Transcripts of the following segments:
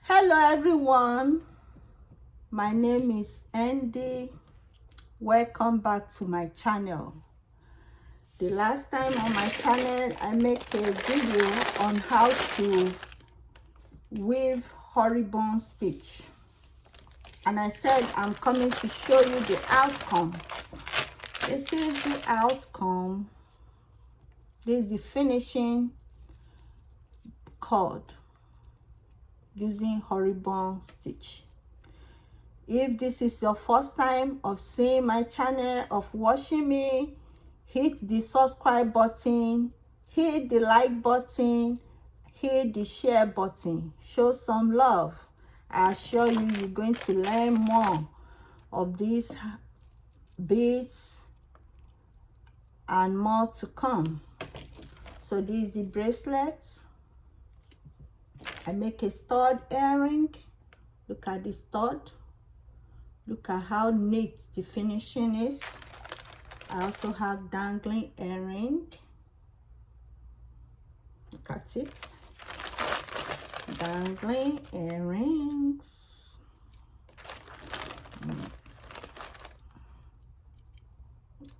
Hello everyone, my name is Andy. Welcome back to my channel. The last time on my channel I make a video on how to weave ribbon stitch, and I said I'm coming to show you the outcome. This is the outcome. This is the finishing cord using ribbon stitch. If this is your first time of seeing my channel, of watching me, hit the subscribe button, hit the like button, hit the share button. Show some love. I assure you, you're going to learn more of these beads and more to come. So this is the bracelet. I make a stud earring. Look at the stud. Look at how neat the finishing is. I also have dangling earring. Look at it. Dangling earrings.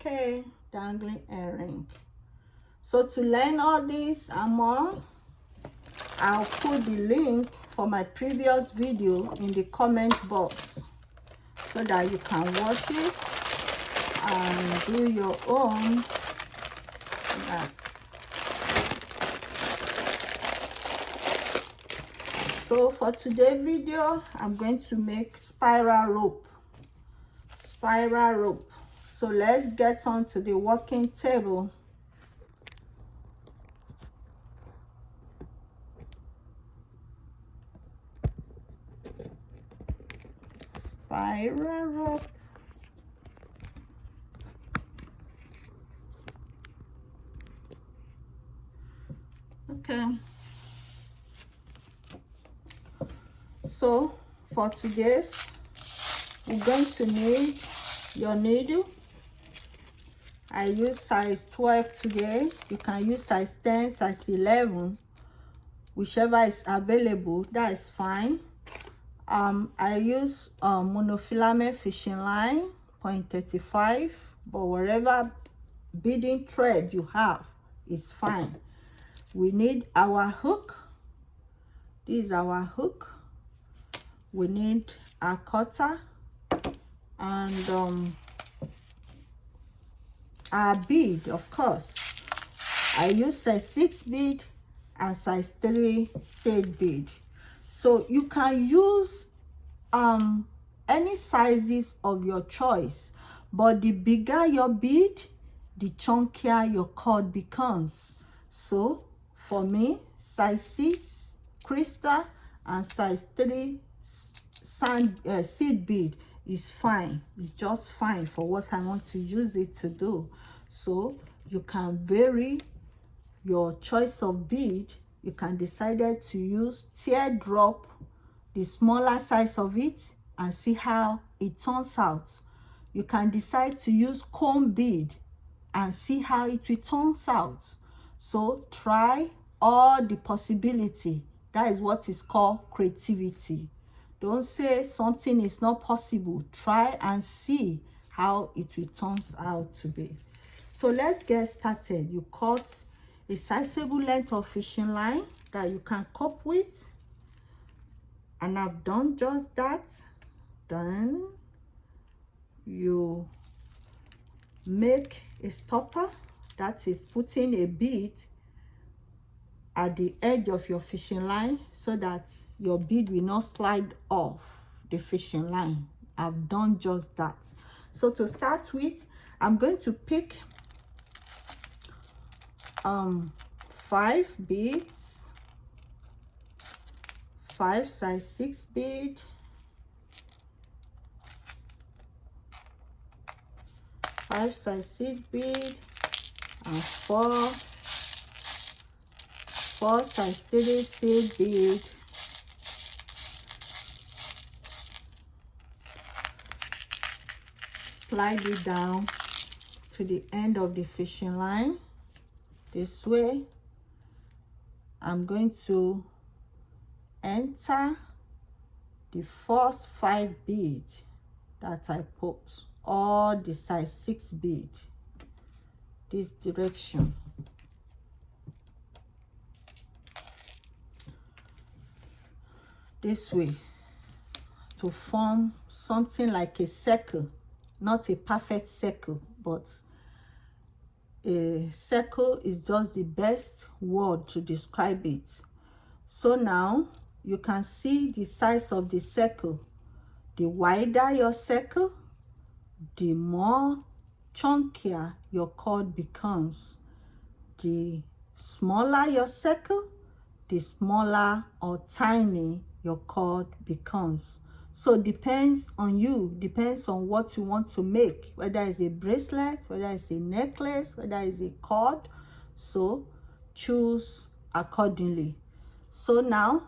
Okay, dangling earring. So to learn all this and more, I'll put the link for my previous video in the comment box, so that you can watch it and do your own. So for today's video, I'm going to make spiral rope. So let's get on to the working table. Spiral rope. Okay. So for today's, you're going to need your needle. I use size 12 today. You can use size 10, size 11, whichever is available. That is fine. I use monofilament fishing line 0.35, but whatever beading thread you have is fine. We need our hook. This is our hook. We need our cutter and our bead, of course. I use size 6 bead and size 3 seed bead. So you can use any sizes of your choice, but the bigger your bead, the chunkier your cord becomes. So for me, size 6 crystal and size 3 seed bead is fine. It's just fine for what I want to use it to do. So you can vary your choice of bead. You can decide to use teardrop, the smaller size of it, and see how it turns out. You can decide to use comb bead and see how it will turn out. So try all the possibility. That is what is called creativity. Don't say something is not possible. Try and see how it will turn out to be. So let's get started. You cut a sizable length of fishing line that you can cope with, and I've done just that. Then you make a stopper, that is putting a bead at the edge of your fishing line so that your bead will not slide off the fishing line. I've done just that. So to start with, I'm going to pick 5 beads, 5 size 6 bead, 5 size 6 bead, and 4 size 3 seed bead. Slide it down to the end of the fishing line this way. I'm going to enter the first 5 beads that I put, or the size 6 bead, this direction. This way, to form something like a circle, not a perfect circle, but a circle is just the best word to describe it. So now you can see the size of the circle. The wider your circle, the more chunkier your cord becomes. The smaller your circle, the smaller or tiny your cord becomes. So depends on you, depends on what you want to make, whether it's a bracelet, whether it's a necklace, whether it's a cord. So choose accordingly. So now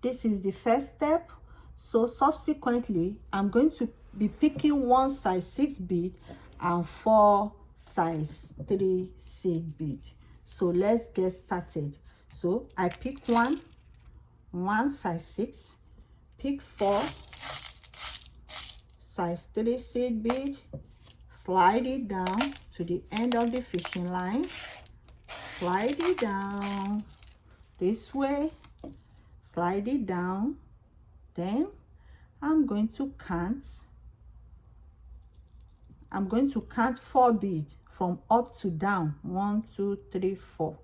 this is the first step. So subsequently, I'm going to be picking 1 size 6 bead and 4 size 3 seed bead. So let's get started. So I pick one size 6, pick 4 size 3 seed bead, slide it down to the end of the fishing line, slide it down this way, slide it down. Then I'm going to count 4 beads from up to down. 1 2 3 4.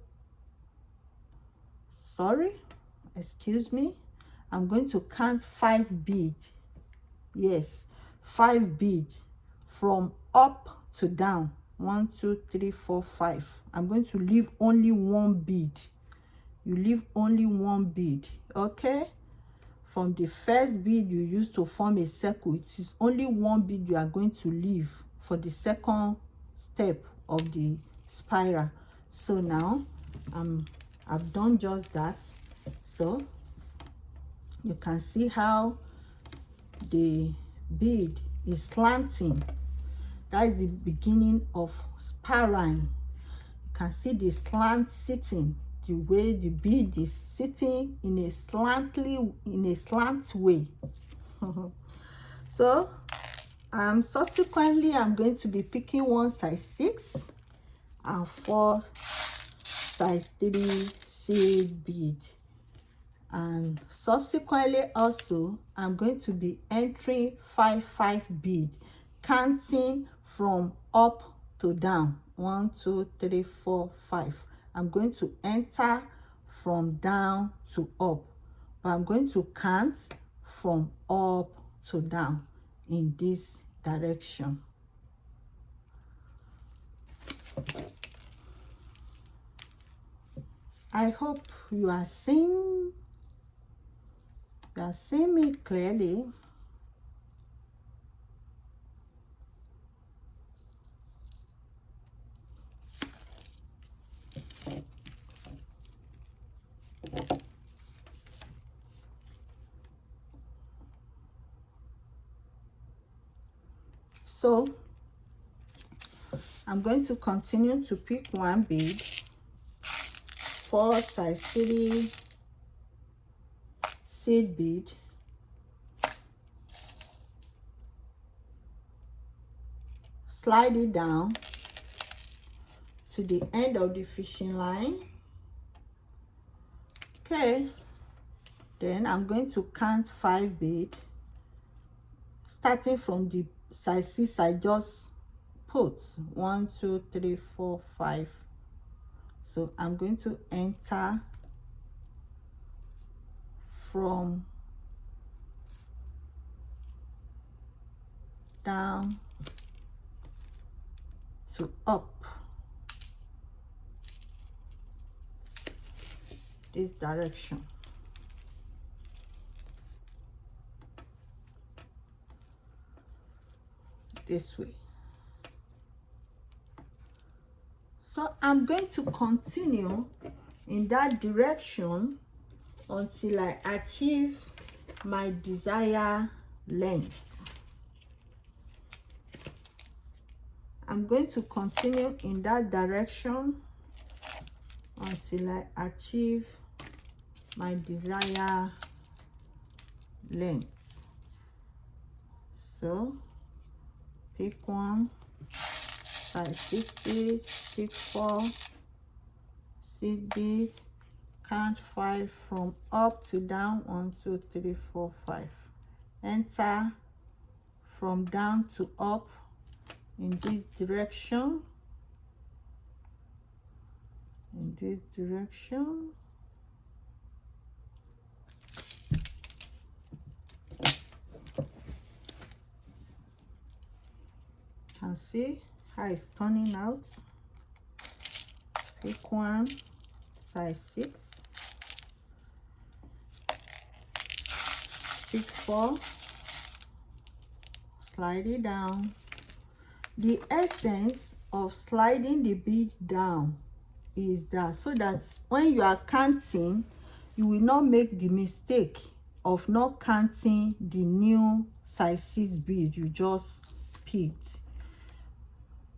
Sorry, excuse me. I'm going to count 5 beads. Yes, 5 beads from up to down. 1 2 3 4 5. I'm going to leave only 1 bead. You leave only 1 bead, okay? From the first bead you use to form a circle, it is only 1 bead you are going to leave for the second step of the spiral. So now I've done just that. So you can see how the bead is slanting. That is the beginning of spiraling. You can see the slant sitting, the way the bead is sitting in a slant way. So subsequently, I'm going to be picking 1 size 6 and 4 size 3 seed bead. And subsequently also, I'm going to be entering 5 bead, counting from up to down. 1 2 3 4 5. I'm going to enter from down to up, but I'm going to count from up to down in this direction. I hope you are seeing me clearly. So I'm going to continue to pick 1 bead, 4 size 3 seed bead, slide it down to the end of the fishing line. Okay, then I'm going to count 5 bead, starting from the size 6 I just put. 1 2 3 4 5. So I'm going to enter from down to up, this direction. This way. So I'm going to continue in that direction until I achieve my desired length. I'm going to continue in that direction until I achieve my desired length. So pick one, size 6 bead, pick 4 seed bead, count 5 from up to down, 1 2 3 4 5, enter from down to up in this direction, can see how it's turning out. Pick one, size 6, pick 4, slide it down. The essence of sliding the bead down is that so that when you are counting, you will not make the mistake of not counting the new size 6 bead you just picked.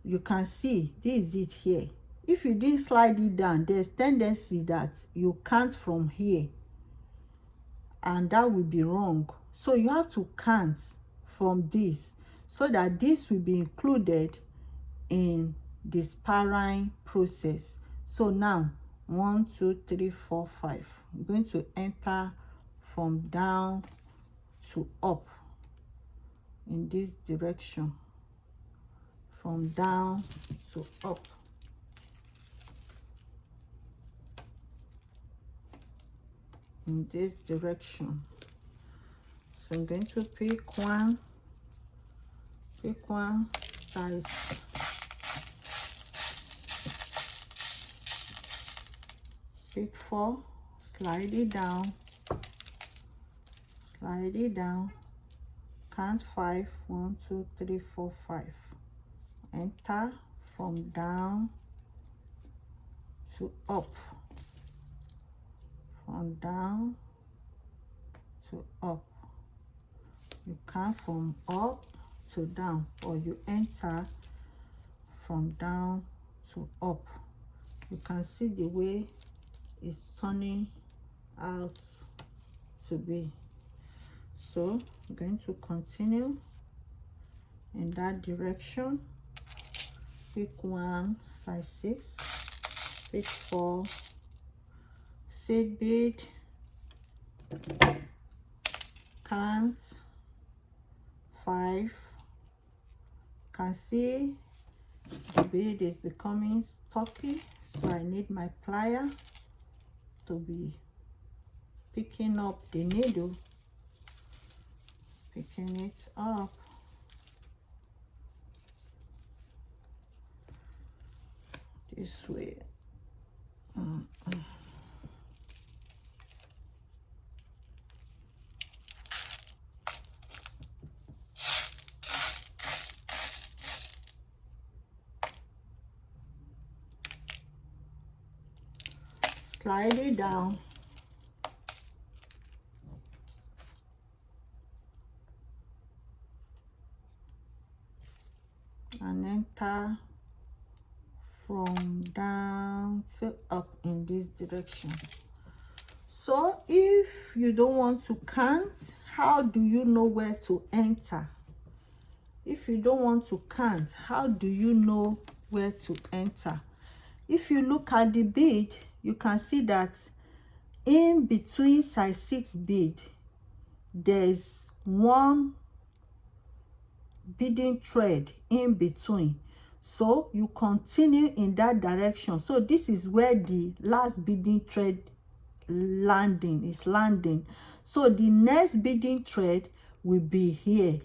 You can see this is it here. If you didn't slide it down, there's tendency that you count from here, and that will be wrong. So you have to count from this so that this will be included in the spiraling process. So now 1 2 3 4 5, I'm going to enter from down to up in this direction, from down to up. In this direction. So I'm going to pick one, size 4, slide it down, count 5, 1 2 3 4 5, enter from down to up, from down to up. You count from up to down, or you enter from down to up. You can see the way it's turning out to be. So I'm going to continue in that direction. Pick one, size 6, pick 4 seed bead, count 5. Can see the bead is becoming stocky, so I need my plier to be picking up the needle, picking it up. This way. Slide it down. And enter from down to up in this direction. So if you don't want to count, how do you know where to enter? If you don't want to count, how do you know where to enter? If you look at the bead, you can see that in between size 6 bead, there's one beading thread in between. So you continue in that direction. So this is where the last beading thread is landing. So the next beading thread will be here.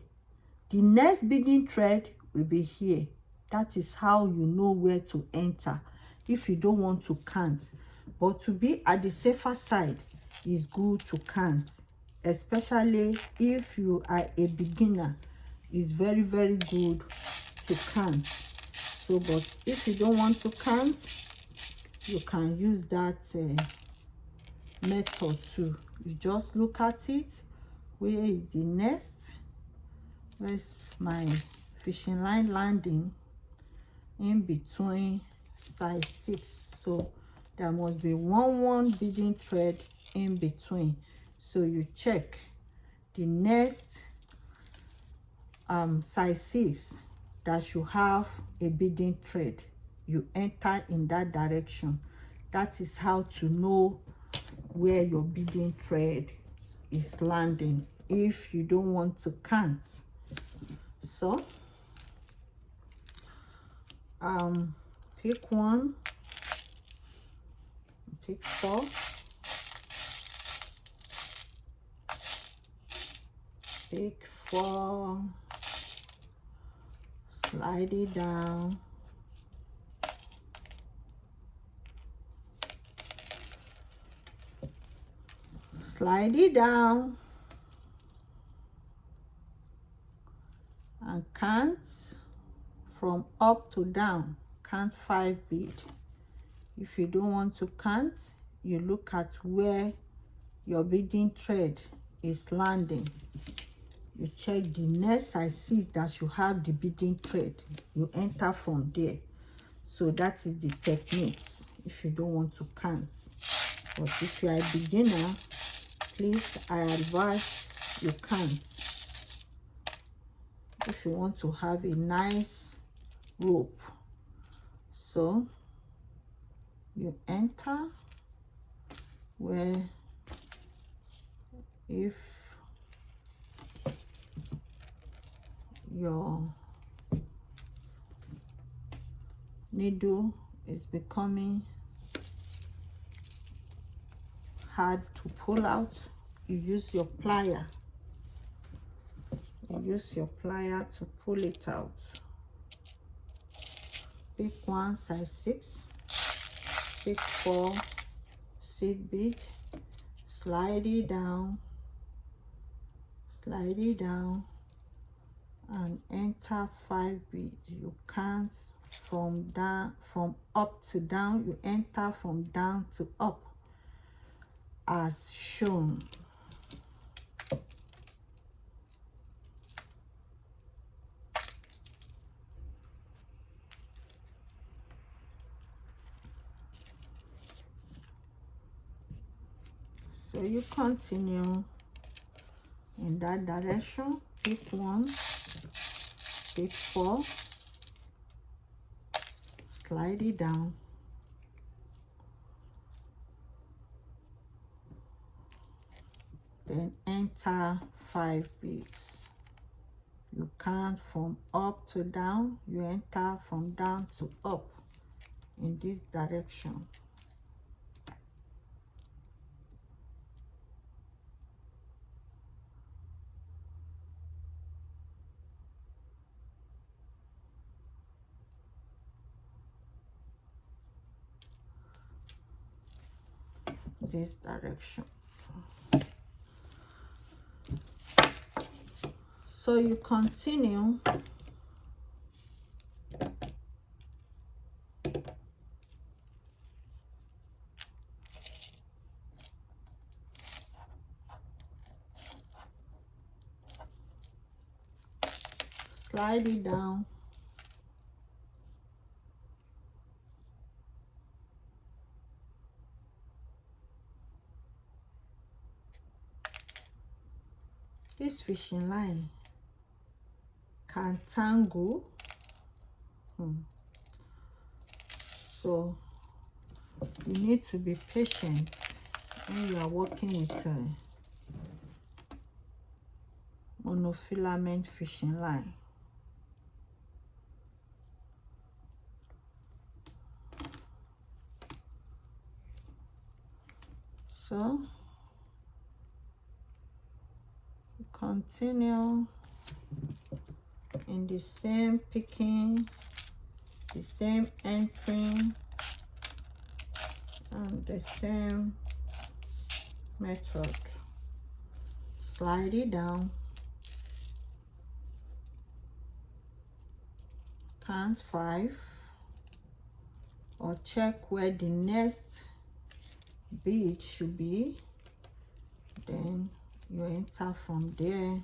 The next beading thread will be here. That is how you know where to enter if you don't want to count. But to be at the safer side, it's good to count, especially if you are a beginner. It's very, very good to count. So, but if you don't want to count, you can use that method too. You just look at it. Where is the nest? Where's my fishing line landing? In between size 6. So there must be one beading thread in between. So you check the next size 6 that should have a beading thread. You enter in that direction. That is how to know where your beading thread is landing if you don't want to count. So pick 1, pick 4, pick 4, slide it down, slide it down, and count from up to down. Count 5 beads. If you don't want to count, you look at where your beading thread is landing. You check the next size 6 that should have the beading thread. You enter from there. So that is the techniques if you don't want to count. But if you are a beginner, please, I advise you count. If you want to have a nice rope. So you enter where, if your needle is becoming hard to pull out, you use your plier. You use your plier to pull it out. Pick 1 size 6, pick 4 seed bead, slide it down, and enter 5 beads. You count from up to down. You enter from down to up as shown. So you continue in that direction. Pick 1, pick 4, slide it down, then enter 5 beads. You count from up to down. You enter from down to up in this direction. This direction. So you continue slide it down, this fishing line can tangle, so you need to be patient when you are working with a monofilament fishing line. So continue in the same picking, the same entering, and the same method. Slide it down, count 5, or check where the next bead should be, then you enter from there,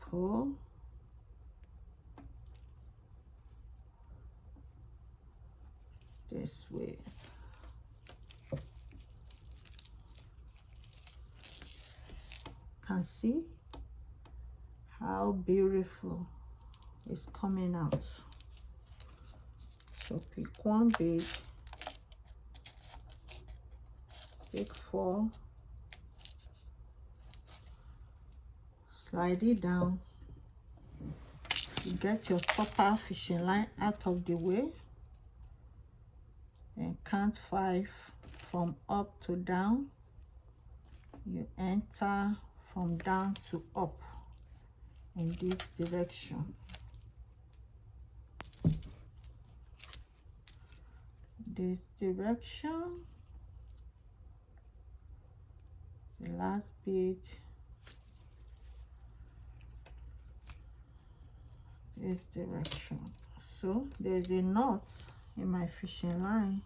pull, this way. can see how beautiful it's coming out. So pick one bead, pick 4, slide it down. You get your stopper fishing line out of the way, and count 5 from up to down. You enter from down to up in this direction. This direction. The last bead, this direction. So there's a knot in my fishing line.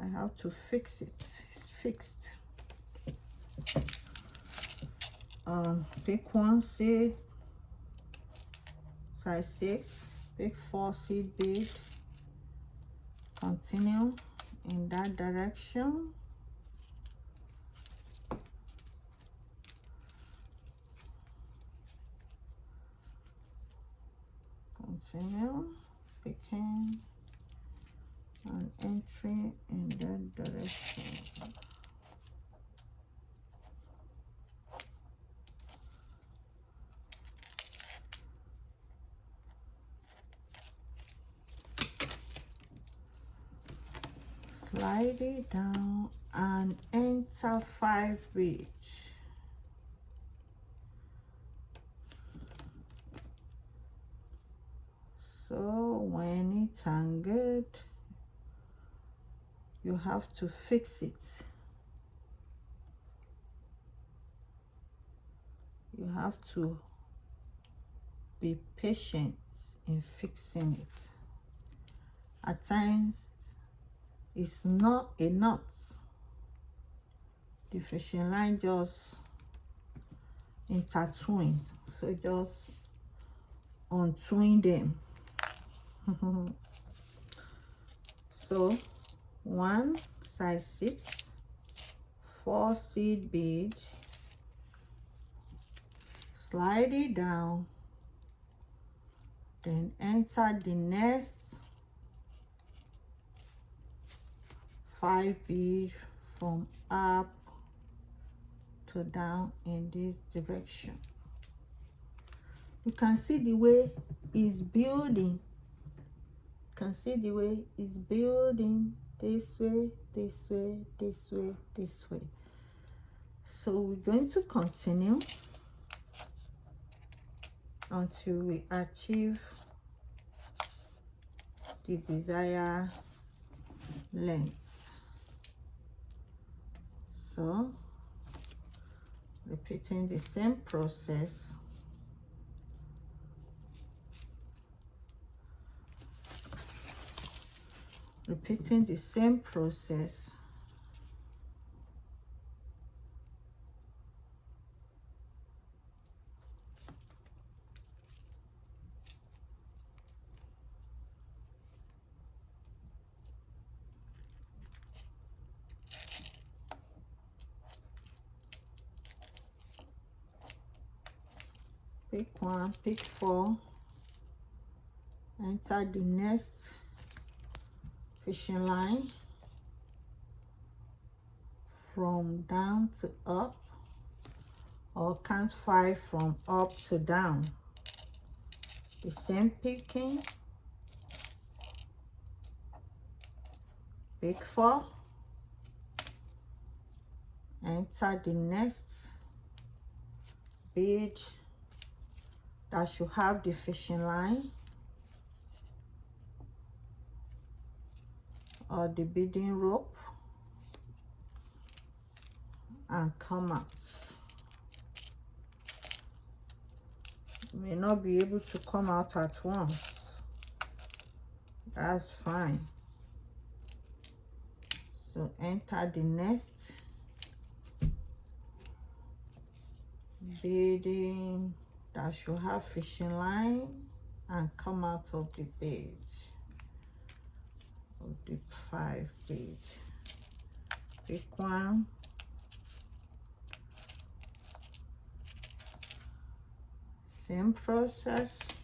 I have to fix it. It's fixed. Pick one seed, size 6, pick 4 seed bead, continue in that direction. Continue picking and entry in that direction. Slide it down and enter 5 beads. So when it's angled, you have to fix it. You have to be patient in fixing it. At times, it's not a knot. The fishing line just intertwine, so just untwine them. So 1 size 6, 4 seed bead, slide it down, then enter the next 5 bead from up to down in this direction. You can see the way it's building. You can see the way it's building this way, this way, this way, this way. So we're going to continue until we achieve the desired length. So repeating the same process. Repeating the same process. Pick 1, pick 4, enter the next fishing line from down to up, or count 5 from up to down. The same picking. Pick 4, enter the next bead that should have the fishing line or the beading rope, and come out. You may not be able to come out at once. That's fine. So enter the next beading that should have fishing line and come out of the bead, of the 5 bead. Pick 1, Same process.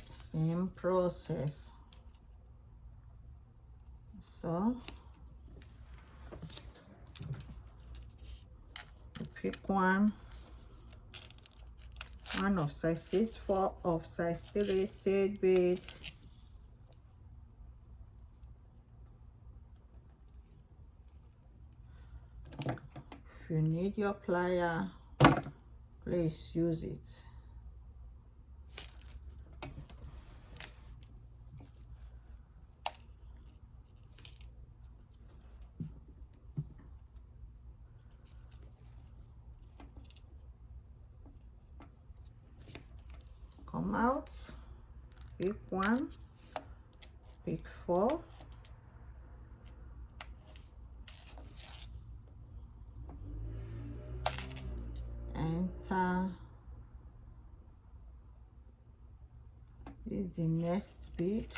Same process. So you pick one of size 6, 4 of size 3 seed bead, if you need your plier, please use it. Come out, pick one, pick 4, enter. This is the next bead.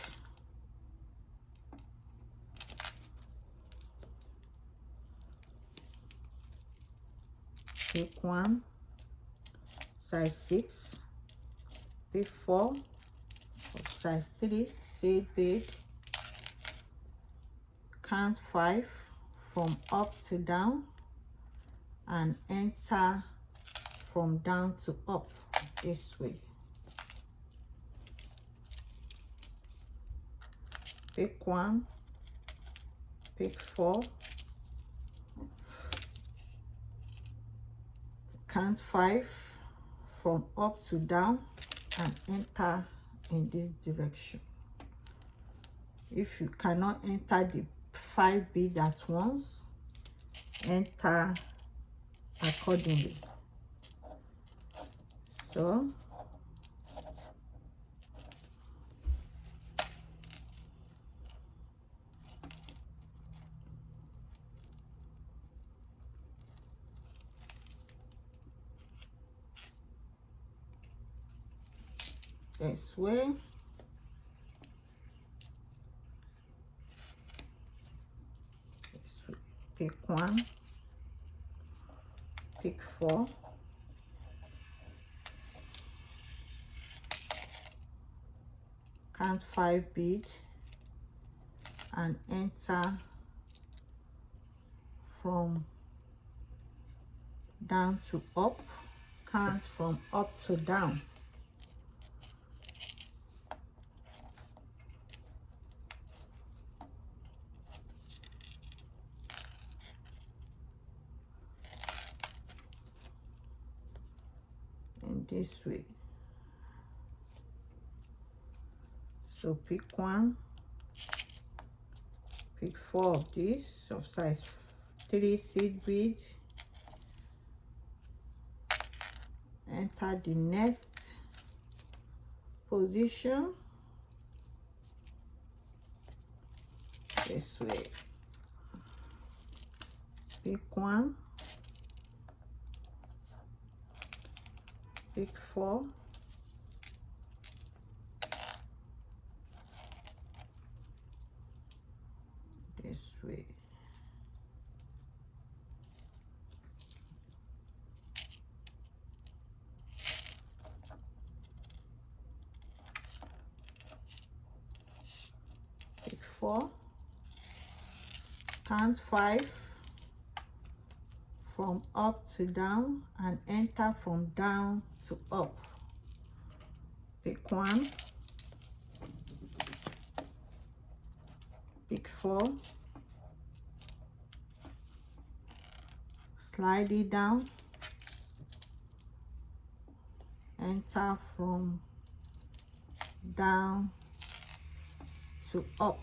Pick one, size 6, pick 4 of size 3 seed bead, count 5 from up to down and enter from down to up this way. Pick one, pick 4, count 5 from up to down and enter in this direction. If you cannot enter the 5 bead at once, enter accordingly. So this way. Pick one, pick 4, count 5 bead and enter from down to up, count from up to down. In this way. So pick one, pick 4 of these of size 3 seed bead, enter the next position this way. Pick one, pick 4, this way. Pick 4, count 5 from up to down and enter from down to up. Pick one, pick 4, slide it down, enter from down to up.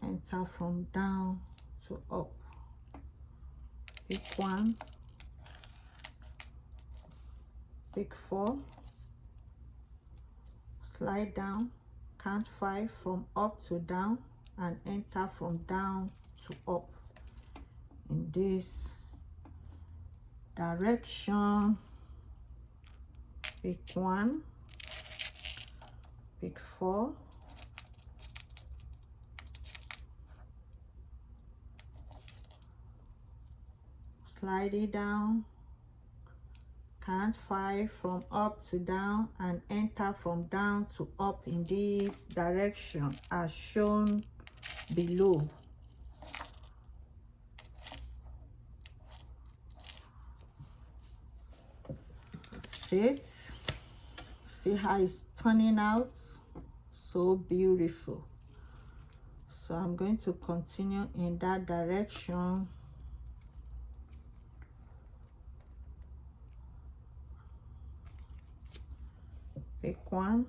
Enter from down to up. Pick one, pick 4, slide down, count 5 from up to down, and enter from down to up in this direction. Pick 1, pick 4, slide it down, count 5 from up to down, and enter from down to up in this direction as shown below. See how it's turning out, so beautiful. So I'm going to continue in that direction. Pick 1,